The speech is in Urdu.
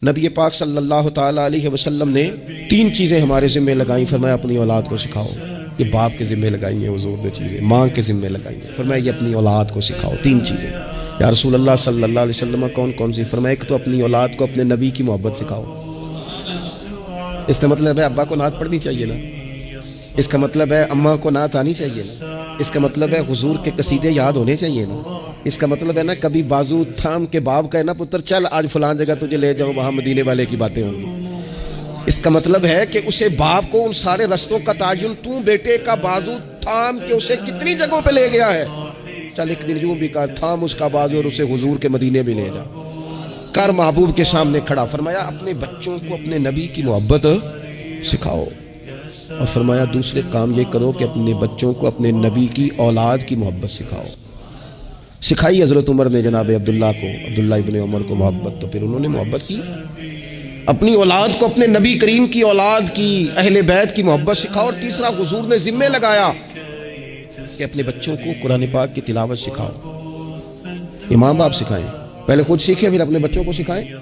نبی پاک صلی اللہ تعالیٰ علیہ وسلم نے تین چیزیں ہمارے ذمہ لگائیں، فرمایا اپنی اولاد کو سکھاؤ۔ یہ باپ کے ذمہ لگائی ہیں حضور نے چیزیں، ماں کے ذمہ لگائی ہیں، فرمایا یہ اپنی اولاد کو سکھاؤ۔ تین چیزیں یا رسول اللہ صلی اللہ علیہ وسلم کون کون سی؟ فرمایا ایک تو اپنی اولاد کو اپنے نبی کی محبت سکھاؤ۔ اس کا مطلب ہے ابا کو نعت پڑھنی چاہیے نا، اس کا مطلب ہے اماں کو نعت آنی چاہیے نا، اس کا مطلب ہے حضور کے قصیدے یاد ہونے چاہیے نا، اس کا مطلب ہے نا کبھی بازو تھام کے باپ کہے نا پتر چل آج فلان جگہ تجھے لے جاؤ، وہاں مدینے والے کی باتیں ہوں گی۔ اس کا مطلب ہے کہ اسے باپ کو ان سارے رستوں کا تعین تو بیٹے کا بازو تھام کے اسے کتنی جگہوں پہ لے گیا ہے۔ چل ایک دن یوں بھی کہا تھام اس کا بازو اور اسے حضور کے مدینے بھی لے جا کر محبوب کے سامنے کھڑا۔ فرمایا اپنے بچوں کو اپنے نبی کی محبت سکھاؤ، اور فرمایا دوسرے کام یہ کرو کہ اپنے بچوں کو اپنے نبی کی اولاد کی محبت سکھاؤ۔ سکھائی حضرت عمر نے جناب عبداللہ ابن عمر کو محبت، تو پھر انہوں نے محبت کی۔ اپنی اولاد کو اپنے نبی کریم کی اولاد کی اہل بیت کی محبت سکھاؤ۔ اور تیسرا حضور نے ذمہ لگایا کہ اپنے بچوں کو قرآن پاک کی تلاوت سکھاؤ۔ یہ ماں باپ سکھائیں، پہلے خود سیکھیں پھر اپنے بچوں کو سکھائیں۔